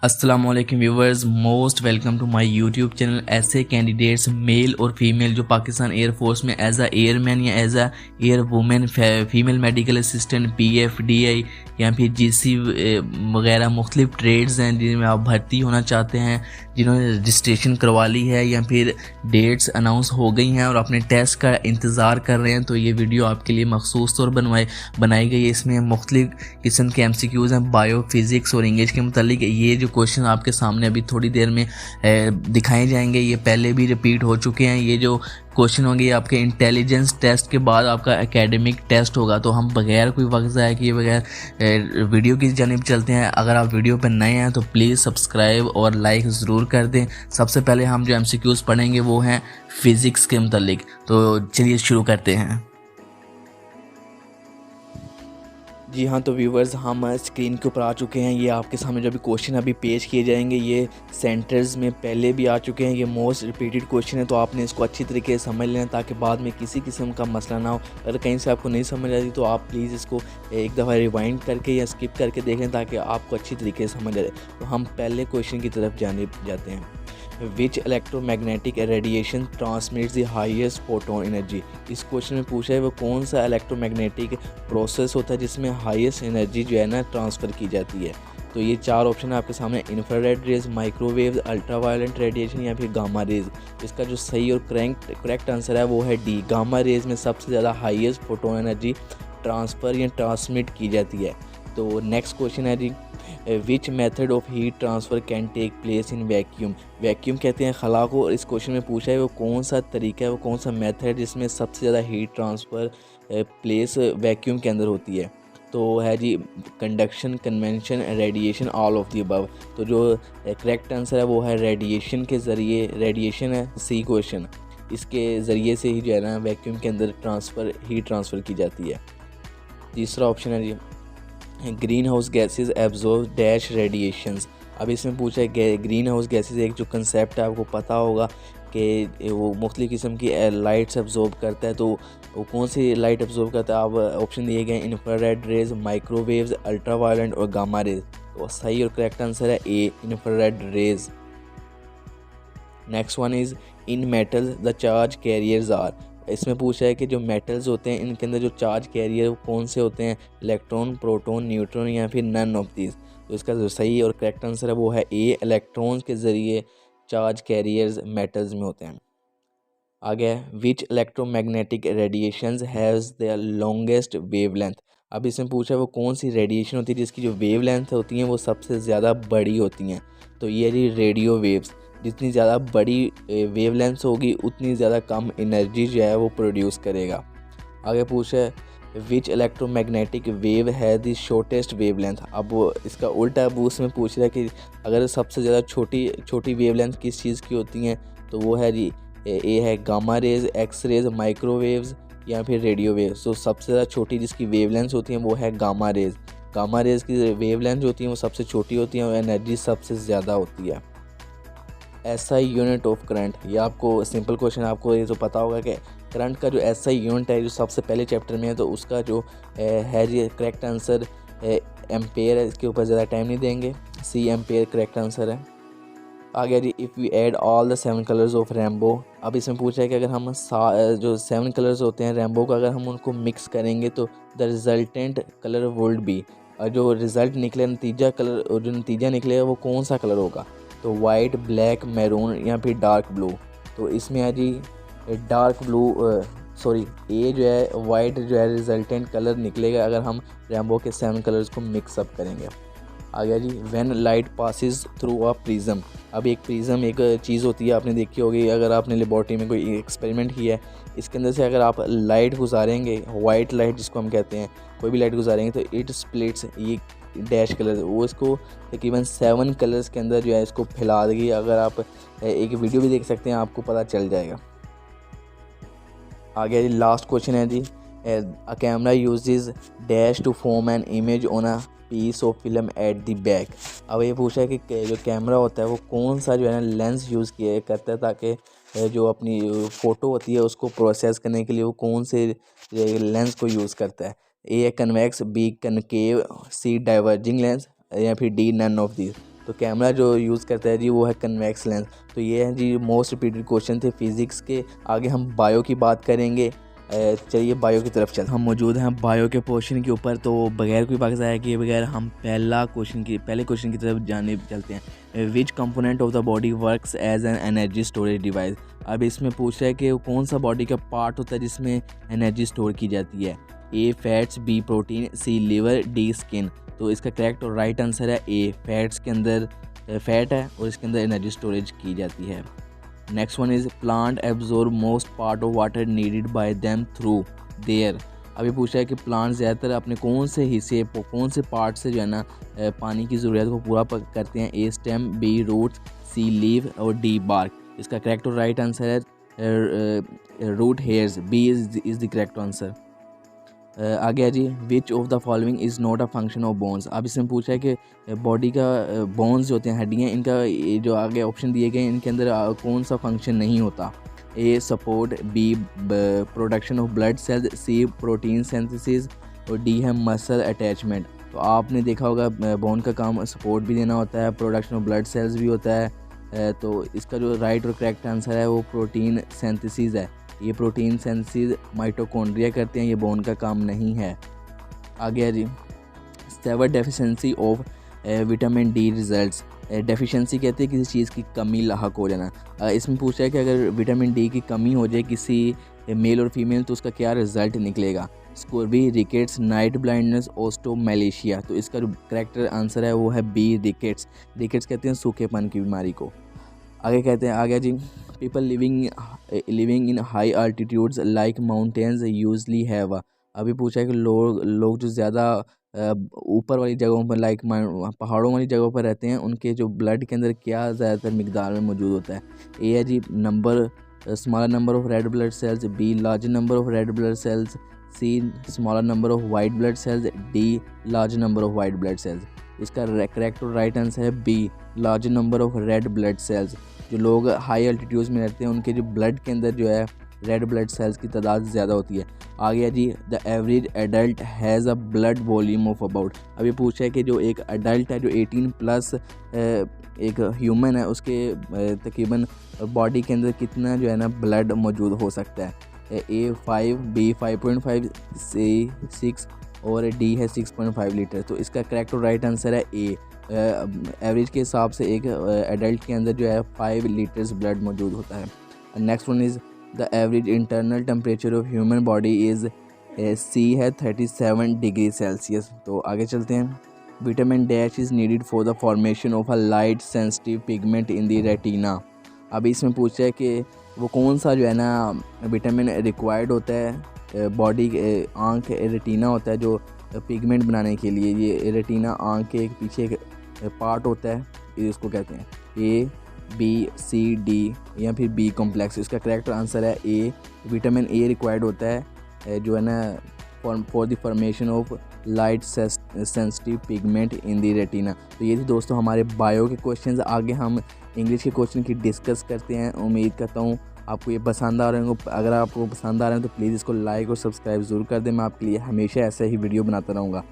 अस्सलाम वालेकुम viewers, most welcome to my YouTube channel. ऐसे कैंडिडेट्स मेल और फीमेल जो पाकिस्तान एयरफोर्स में एज आ एयरमैन या as a air women, female medical assistant, PFDI या फिर GC वगैरह मुख्तलिफ ट्रेड्स हैं जिनमें आप भर्ती होना चाहते हैं, जिन्होंने रजिस्ट्रेशन करवा ली है या फिर डेट्स अनाउंस हो गई हैं और अपने टेस्ट का इंतज़ार कर रहे हैं, तो ये वीडियो आपके लिए मखसूस तौर बनाई गई है। इसमें मुख्तलिफ किस्म के MCQs हैं बायो, फिज़िक्स और इंग्लिश के मतलब। ये जो क्वेश्चन आपके सामने अभी थोड़ी देर में दिखाए जाएंगे, ये पहले भी रिपीट हो चुके हैं। ये जो क्वेश्चन होंगे ये आपके इंटेलिजेंस टेस्ट के बाद आपका एकेडमिक टेस्ट होगा। तो हम बगैर कोई वक्त ज़ाया किए बगैर वीडियो की जानिब चलते हैं। अगर आप वीडियो पर नए हैं तो प्लीज़ सब्सक्राइब और लाइक ज़रूर कर दें। सबसे पहले हम जो MCQs पढ़ेंगे वो हैं फ़िज़िक्स के मतलब। तो चलिए शुरू करते हैं। जी हाँ, तो व्यूवर्स हम स्क्रीन के ऊपर आ चुके हैं। ये आपके सामने जो भी क्वेश्चन अभी पेश किए जाएंगे ये सेंटर्स में पहले भी आ चुके हैं। ये मोस्ट रिपीटेड क्वेश्चन है, तो आपने इसको अच्छी तरीके से समझ लेना ताकि बाद में किसी किस्म का मसला ना हो। अगर कहीं से आपको नहीं समझ आती तो आप प्लीज़ इसको एक दफ़ा रिवाइंड करके या स्किप करके देख लें ताकि आपको अच्छी तरीके से समझ आ जाए। तो हम पहले क्वेश्चन की तरफ जाते हैं। Which electromagnetic radiation transmits the highest photon energy. इस क्वेश्चन में पूछा है वो कौन सा इलेक्ट्रोमैग्नेटिक प्रोसेस होता है जिसमें हाईएस्ट एनर्जी जो है ना ट्रांसफ़र की जाती है। तो ये चार ऑप्शन है आपके सामने, इंफ्रारेड रेज, माइक्रोवेव, अल्ट्रावायलेंट रेडिएशन या फिर गामा रेज। इसका जो सही और करेक्ट आंसर है वो है डी, गामा रेज में सबसे ज़्यादा हाईएस्ट फोटोन एनर्जी ट्रांसफ़र या ट्रांसमिट की जाती है। तो नेक्स्ट क्वेश्चन है जी, which method of heat transfer can take place in vacuum. Vacuum कहते हैं खला को, और इस क्वेश्चन में पूछा है वो कौन सा तरीका है, वो कौन सा मेथड जिसमें सबसे ज़्यादा हीट ट्रांसफ़र प्लेस वैक्यूम के अंदर होती है। तो है जी conduction, convention, radiation, all of the above. तो जो करेक्ट आंसर है वो है रेडिएशन के ज़रिए, रेडिएशन है सी क्वेश्चन, इसके ज़रिए से ही जो है ना वैक्यूम के अंदर हीट ट्रांसफ़र की जाती है। तीसरा ऑप्शन है जी, green house gases absorb dash radiations. अब इसमें पूछा है ग्रीन हाउस गैसेज एक जो कंसेप्ट है आपको पता होगा कि वो मुख्तलिफ़ किस्म की लाइट्स एब्जॉर्ब करता है। तो वो कौन सी लाइट एब्जॉर्ब करता है, अब ऑप्शन दिए गए इंफ्रारेड रेज, माइक्रोवेव्स, अल्ट्रावायलेंट और गामा रेज। तो सही और करेक्ट आंसर है A, infrared rays. Next one is in metals the charge carriers are. इसमें पूछा है कि जो मेटल्स होते हैं इनके अंदर जो चार्ज कैरियर वो कौन से होते हैं, इलेक्ट्रॉन, प्रोटॉन, न्यूट्रॉन या फिर नन ऑफ दीज। तो इसका जो सही और करेक्ट आंसर है वो है ए, इलेक्ट्रॉन्स के ज़रिए चार्ज कैरियर्स मेटल्स में होते हैं। आगे which electromagnetic radiations has the longest wavelength. अब इसमें पूछा है वो कौन सी रेडिएशन होती है जिसकी जो वेवलेंथ होती हैं वो सबसे ज़्यादा बड़ी होती हैं। तो ये रही रेडियो वेव्स। जितनी ज़्यादा बड़ी वेवलेंथ होगी उतनी ज़्यादा कम एनर्जी जो है वो प्रोड्यूस करेगा। आगे पूछा है विच इलेक्ट्रोमैग्नेटिक वेव है द शॉर्टेस्ट वेवलेंथ। अब इसका उल्टा अब उसमें पूछ रहा है कि अगर सबसे ज़्यादा छोटी वेवलेंथ किस चीज़ की होती हैं, तो वो है जी ए है gamma rays, x rays, microwaves या फिर रेडियो वेव्स। तो सबसे ज़्यादा छोटी जिसकी वेवलेंथ होती है वो है गामा रेज। गामा रेज की वेवलेंथ जो होती है वो सबसे छोटी होती है और एनर्जी सबसे ज़्यादा होती है। SI यूनिट ऑफ करंट, ये आपको सिंपल क्वेश्चन, आपको ये तो पता होगा कि करंट का जो SI यूनिट है जो सबसे पहले चैप्टर में है, तो उसका जो है जी करेक्ट आंसर एम्पेयर है। इसके ऊपर ज़्यादा टाइम नहीं देंगे, सी एम्पेयर करेक्ट आंसर है। आगे जी if we add all the 7 colours of rainbow. अब इसमें पूछा है कि अगर हम जो 7 कलर्स होते हैं रेनबो का अगर हम उनको मिक्स करेंगे तो the resultant colour would be, और जो रिज़ल्ट निकले नतीजा कलर, और जो नतीजा निकलेगा वो कौन सा कलर होगा। तो वाइट, ब्लैक, मैरून या फिर डार्क ब्लू। तो इसमें है जी डार्क ब्लू, सॉरी ए जो है वाइट जो है रिजल्टेंट कलर निकलेगा अगर हम रेनबो के 7 कलर्स को मिक्सअप करेंगे। आ गया जी when light passes through a prism. अब एक प्रिज्म एक चीज़ होती है, आपने देखी होगी अगर आपने लेबॉर्ट्री में कोई एक्सपेरिमेंट किया है, इसके अंदर से अगर आप लाइट गुजारेंगे, वाइट लाइट जिसको हम कहते हैं, कोई भी लाइट गुजारेंगे तो इट स्प्लिट्स, ये डैश कलर वो इसको तकरीबन 7 कलर्स के अंदर जो है इसको फैला देगी। अगर आप एक वीडियो भी देख सकते हैं आपको पता चल जाएगा। आगे जी लास्ट क्वेश्चन है जी, a camera uses dash to form an image on a piece of film at the back. अब ये पूछा है कि जो कैमरा होता है वो कौन सा जो है ना लेंस यूज़ किया करता है ताकि जो अपनी फ़ोटो होती है उसको प्रोसेस करने के लिए वो कौन से लेंस को यूज़ करता है। A convex, B concave, C diverging lens या फिर डी नन ऑफ दीज। तो कैमरा जो यूज़ करता है जी वो है कन्वेक्स लेंस। तो ये है जी मोस्ट रिपीटेड क्वेश्चन थे फिज़िक्स के। आगे हम बायो की बात करेंगे। चलिए बायो की तरफ चलते हम मौजूद हैं बायो के पोर्शन के ऊपर। तो बगैर कोई वक्त ज़ाया किए बगैर हम पहले क्वेश्चन की तरफ जाने चलते हैं। Which component of the body works as an energy storage device. अब इसमें पूछ रहा है कि कौन सा बॉडी का पार्ट होता है जिसमें एनर्जी स्टोर की जाती है। ए फैट्स, बी प्रोटीन, सी लिवर, डी स्किन। तो इसका करेक्ट और राइट आंसर है ए, फैट्स के अंदर फैट है और इसके अंदर एनर्जी स्टोरेज की जाती है। Next one is plant absorb most part of water needed bye them through their. अभी पूछा है कि प्लांट ज़्यादातर अपने कौन से हिस्से कौन से पार्ट से जो है ना पानी की ज़रूरत को पूरा करते हैं। A stem, B root, C leave और डी बार्क। इसका करेक्ट और राइट आंसर है root hairs, B is the correct answer. आगे है जी which of the following is not a function of bones. अब इसमें पूछा है कि बॉडी का बोन्स जो होते हैं हड्डियाँ, इनका ये जो आगे ऑप्शन दिए गए इनके अंदर कौन सा फंक्शन नहीं होता। A support, B production of blood cells, C protein synthesis और डी है मसल अटैचमेंट। तो आपने देखा होगा बोन का काम सपोर्ट भी देना होता है, प्रोडक्शन ऑफ ब्लड सेल्स भी होता है। तो इसका जो राइट और करेक्ट आंसर है वो प्रोटीन सिंथेसिस है। ये प्रोटीन सिंथेसिस माइटोकॉन्ड्रिया करते हैं, ये बोन का काम नहीं है। आगे है जी severe deficiency of vitamin D results. Deficiency कहते हैं किसी चीज़ की कमी लाहक हो जाना। इसमें पूछा है कि अगर विटामिन डी की कमी हो जाए किसी मेल और फीमेल तो उसका क्या रिजल्ट निकलेगा। स्कोर्बी, रिकेट्स, नाइट ब्लाइंडनेस, ओस्टोमेलेशिया। तो इसका जो करेक्ट आंसर है वो है बी, रिकेट्स। रिकेट्स कहते हैं सूखेपन की बीमारी को। आगे कहते हैं आगे जी people living in high altitudes like mountains usually have. अभी पूछा है कि लोग जो ज़्यादा ऊपर वाली जगहों पर लाइक पहाड़ों वाली जगहों पर रहते हैं उनके जो ब्लड के अंदर क्या ज़्यादातर मिकदार में मौजूद होता है। ए है जी smaller number of red blood cells, B large number of red blood cells, C smaller number of white blood cells, D large number of white blood cells. इसका करेक्ट और राइट आंसर है B, large number of red blood cells. जो लोग high altitudes में रहते हैं उनके जो ब्लड के अंदर जो है रेड ब्लड सेल्स की तादाद ज़्यादा होती है। आगे है जी the average adult has a blood volume of about. अभी पूछा है कि जो एक अडल्ट है जो 18 प्लस एक ह्यूमन है उसके तकरीबन बॉडी के अंदर कितना जो है ना ब्लड मौजूद हो सकता है। ए 5, बी 5.5, सी 6 और डी है 6.5 लीटर। तो इसका करेक्ट और राइट आंसर है ए। एवरेज के हिसाब से एक एडल्ट के अंदर जो है 5 लीटर्स ब्लड मौजूद होता है। Next one is the average internal temperature of human body is C है 37 डिग्री सेल्सियस। तो आगे चलते हैं। Vitamin dash is needed for the formation of a light sensitive pigment in the retina. अभी इसमें पूछा है कि वो कौन सा जो है ना विटामिन रिक्वायर्ड होता है बॉडी आँख रेटिना होता है जो पिगमेंट बनाने के लिए। ये रेटिना आँख के एक पीछे एक पार्ट होता है, इसको कहते हैं ए, बी, सी, डी या फिर बी कॉम्प्लेक्स। इसका करेक्ट आंसर है ए, विटामिन ए रिक्वायर्ड होता है जो है ना for the formation of light sensitive pigment in the retina. तो ये थी दोस्तों हमारे बायो के क्वेश्चंस। आगे हम इंग्लिश के क्वेश्चन की डिस्कस करते हैं। उम्मीद करता हूँ आपको ये पसंद आ रहे होंगे। अगर आपको पसंद आ रहे हैं तो प्लीज़ इसको लाइक और सब्सक्राइब ज़रूर कर दें। मैं आपके लिए हमेशा ऐसा ही वीडियो बनाता रहूँगा।